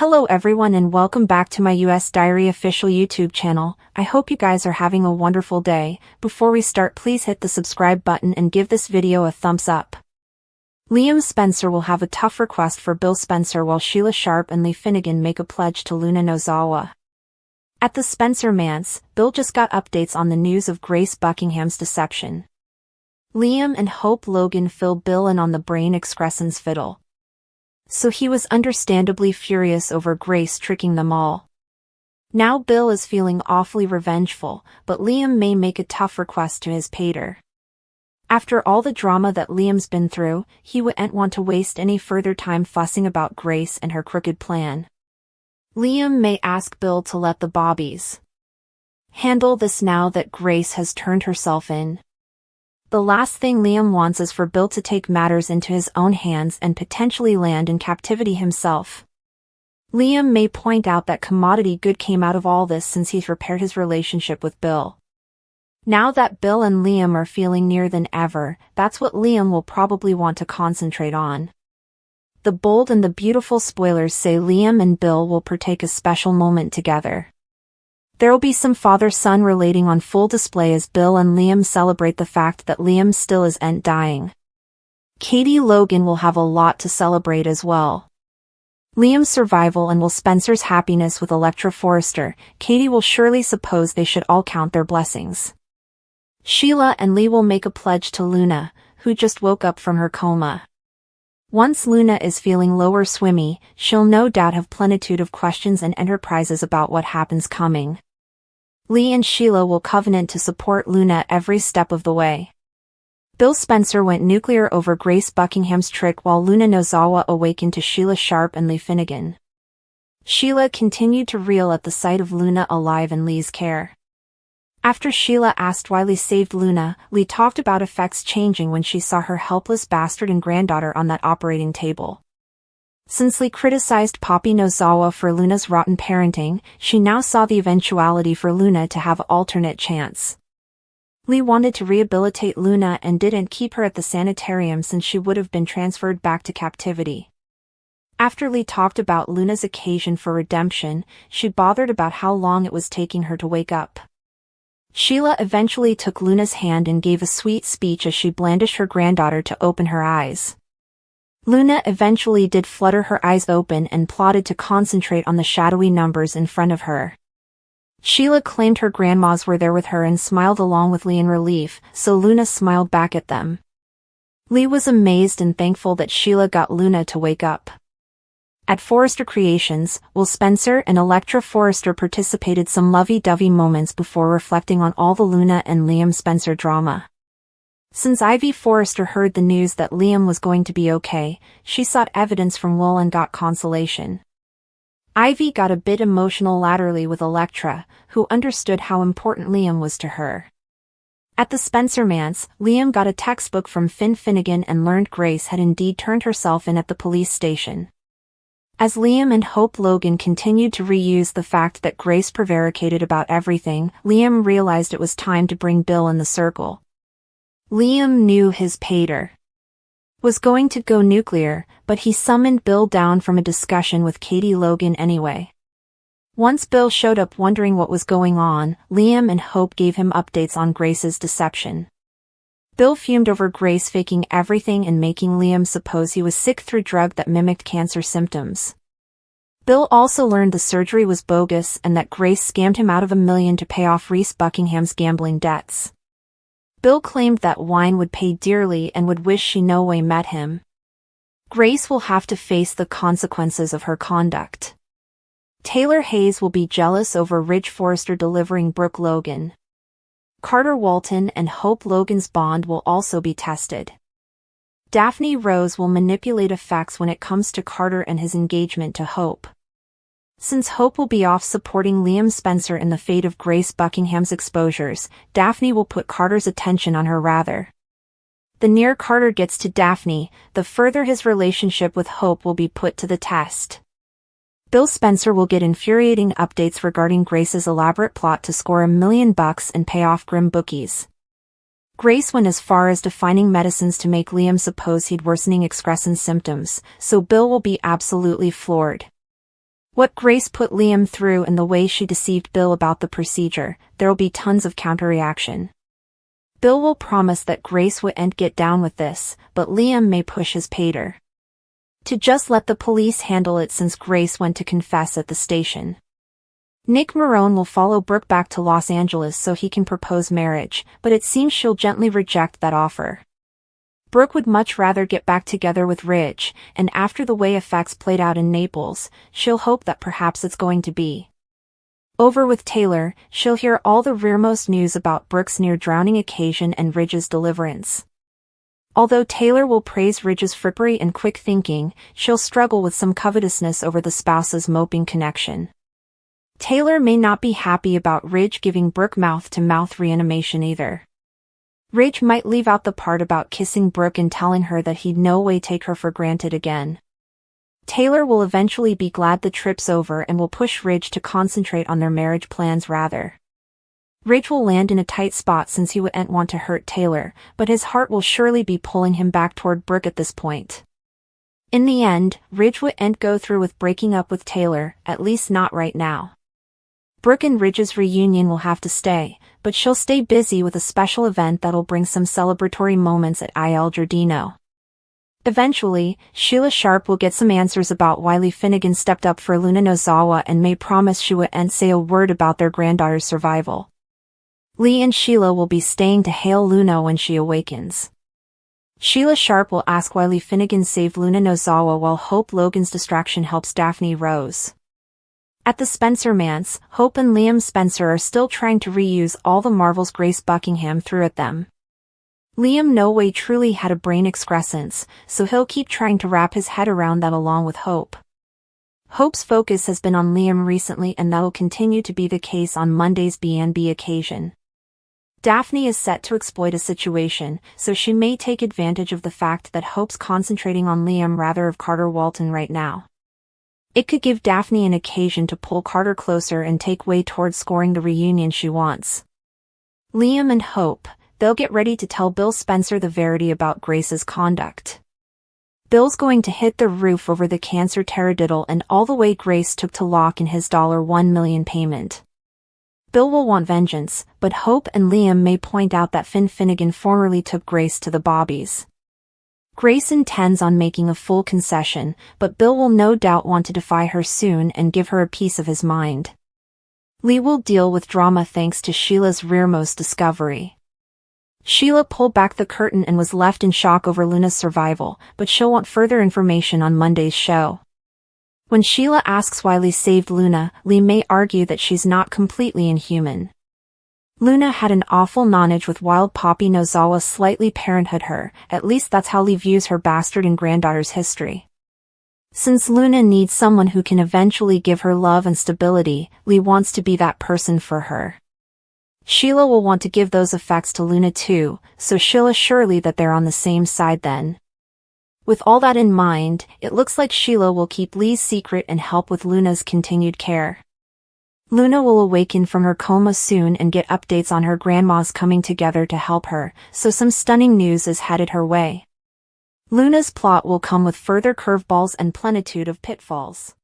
Hello everyone and welcome back to my US Diary official YouTube channel. I hope you guys are having a wonderful day. Before we start, please hit the subscribe button and give this video a thumbs up. Liam Spencer will have a tough request for Bill Spencer while Sheila Sharp and Lee Finnegan make a pledge to Luna Nozawa. At the Spencer manse, Bill just got updates on the news of Grace Buckingham's deception. Liam and Hope Logan fill Bill in on the brain excrescence fiddle. So he was understandably furious over Grace tricking them all. Now Bill is feeling awfully revengeful, but Liam may make a tough request to his pater. After all the drama that Liam's been through, he wouldn't want to waste any further time fussing about Grace and her crooked plan. Liam may ask Bill to let the Bobbies handle this now that Grace has turned herself in. The last thing Liam wants is for Bill to take matters into his own hands and potentially land in captivity himself. Liam may point out that commodity good came out of all this since he's repaired his relationship with Bill. Now that Bill and Liam are feeling nearer than ever, that's what Liam will probably want to concentrate on. The Bold and the Beautiful spoilers say Liam and Bill will partake a special moment together. There will be some father-son relating on full display as Bill and Liam celebrate the fact that Liam still isn't dying. Katie Logan will have a lot to celebrate as well. Liam's survival and Will Spencer's happiness with Electra Forrester, Katie will surely suppose they should all count their blessings. Sheila and Lee will make a pledge to Luna, who just woke up from her coma. Once Luna is feeling low or swimmy, she'll no doubt have plenitude of questions and enterprises about what happens coming. Lee and Sheila will covenant to support Luna every step of the way. Bill Spencer went nuclear over Grace Buckingham's trick while Luna Nozawa awakened to Sheila Sharp and Lee Finnegan. Sheila continued to reel at the sight of Luna alive in Lee's care. After Sheila asked why Lee saved Luna, Lee talked about effects changing when she saw her helpless bastard and granddaughter on that operating table. Since Lee criticized Poppy Nozawa for Luna's rotten parenting, she now saw the eventuality for Luna to have an alternate chance. Lee wanted to rehabilitate Luna and didn't keep her at the sanitarium since she would have been transferred back to captivity. After Lee talked about Luna's occasion for redemption, she bothered about how long it was taking her to wake up. Sheila eventually took Luna's hand and gave a sweet speech as she blandished her granddaughter to open her eyes. Luna eventually did flutter her eyes open and plotted to concentrate on the shadowy numbers in front of her. Sheila claimed her grandmas were there with her and smiled along with Lee in relief, so Luna smiled back at them. Lee was amazed and thankful that Sheila got Luna to wake up. At Forrester Creations, Will Spencer and Electra Forrester participated some lovey-dovey moments before reflecting on all the Luna and Liam Spencer drama. Since Ivy Forrester heard the news that Liam was going to be okay, she sought evidence from Will and got consolation. Ivy got a bit emotional laterally with Electra, who understood how important Liam was to her. At the Spencer manse, Liam got a textbook from Finnegan and learned Grace had indeed turned herself in at the police station. As Liam and Hope Logan continued to reuse the fact that Grace prevaricated about everything, Liam realized it was time to bring Bill in the circle. Liam knew his pater was going to go nuclear, but he summoned Bill down from a discussion with Katie Logan anyway. Once Bill showed up wondering what was going on, Liam and Hope gave him updates on Grace's deception. Bill fumed over Grace faking everything and making Liam suppose he was sick through drug that mimicked cancer symptoms. Bill also learned the surgery was bogus and that Grace scammed him out of $1 million to pay off Reese Buckingham's gambling debts. Bill claimed that wine would pay dearly and would wish she no way met him. Grace will have to face the consequences of her conduct. Taylor Hayes will be jealous over Ridge Forrester delivering Brooke Logan. Carter Walton and Hope Logan's bond will also be tested. Daphne Rose will manipulate effects when it comes to Carter and his engagement to Hope. Since Hope will be off supporting Liam Spencer in the fate of Grace Buckingham's exposures, Daphne will put Carter's attention on her rather. The nearer Carter gets to Daphne, the further his relationship with Hope will be put to the test. Bill Spencer will get infuriating updates regarding Grace's elaborate plot to score $1 million and pay off grim bookies. Grace went as far as defining medicines to make Liam suppose he'd worsening excrescence symptoms, so Bill will be absolutely floored. What Grace put Liam through and the way she deceived Bill about the procedure, there'll be tons of counter-reaction. Bill will promise that Grace wouldn't get down with this, but Liam may push his pater to just let the police handle it since Grace went to confess at the station. Nick Marone will follow Brooke back to Los Angeles so he can propose marriage, but it seems she'll gently reject that offer. Brooke would much rather get back together with Ridge, and after the way effects played out in Naples, she'll hope that perhaps it's going to be over with Taylor. She'll hear all the rearmost news about Brooke's near-drowning occasion and Ridge's deliverance. Although Taylor will praise Ridge's frippery and quick thinking, she'll struggle with some covetousness over the spouse's moping connection. Taylor may not be happy about Ridge giving Brooke mouth-to-mouth reanimation either. Ridge might leave out the part about kissing Brooke and telling her that he'd no way take her for granted again. Taylor will eventually be glad the trip's over and will push Ridge to concentrate on their marriage plans rather. Ridge will land in a tight spot since he wouldn't want to hurt Taylor, but his heart will surely be pulling him back toward Brooke at this point. In the end, Ridge wouldn't go through with breaking up with Taylor, at least not right now. Brooke and Ridge's reunion will have to stay, but she'll stay busy with a special event that'll bring some celebratory moments at Il Giardino. Eventually, Sheila Sharp will get some answers about why Lee Finnegan stepped up for Luna Nozawa and may promise she wouldn't say a word about their granddaughter's survival. Lee and Sheila will be staying to hail Luna when she awakens. Sheila Sharp will ask why Lee Finnegan saved Luna Nozawa while Hope Logan's distraction helps Daphne Rose. At the Spencer manse, Hope and Liam Spencer are still trying to reuse all the marvels Grace Buckingham threw at them. Liam no way truly had a brain excrescence, so he'll keep trying to wrap his head around that along with Hope. Hope's focus has been on Liam recently and that'll continue to be the case on Monday's B&B occasion. Daphne is set to exploit a situation, so she may take advantage of the fact that Hope's concentrating on Liam rather than Carter Walton right now. It could give Daphne an occasion to pull Carter closer and take way towards scoring the reunion she wants. Liam and Hope, they'll get ready to tell Bill Spencer the verity about Grace's conduct. Bill's going to hit the roof over the cancer taradiddle and all the way Grace took to lock in his $1 million payment. Bill will want vengeance, but Hope and Liam may point out that Finnegan formerly took Grace to the Bobbies. Grace intends on making a full concession, but Bill will no doubt want to defy her soon and give her a piece of his mind. Lee will deal with drama thanks to Sheila's rearmost discovery. Sheila pulled back the curtain and was left in shock over Luna's survival, but she'll want further information on Monday's show. When Sheila asks why Lee saved Luna, Lee may argue that she's not completely inhuman. Luna had an awful nonage with Wild Poppy Nozawa slightly parenthood her, at least that's how Lee views her bastard and granddaughter's history. Since Luna needs someone who can eventually give her love and stability, Lee wants to be that person for her. Sheila will want to give those effects to Luna too, so she'll assure Lee that they're on the same side then. With all that in mind, it looks like Sheila will keep Lee's secret and help with Luna's continued care. Luna will awaken from her coma soon and get updates on her grandmas coming together to help her, so some stunning news is headed her way. Luna's plot will come with further curveballs and plenitude of pitfalls.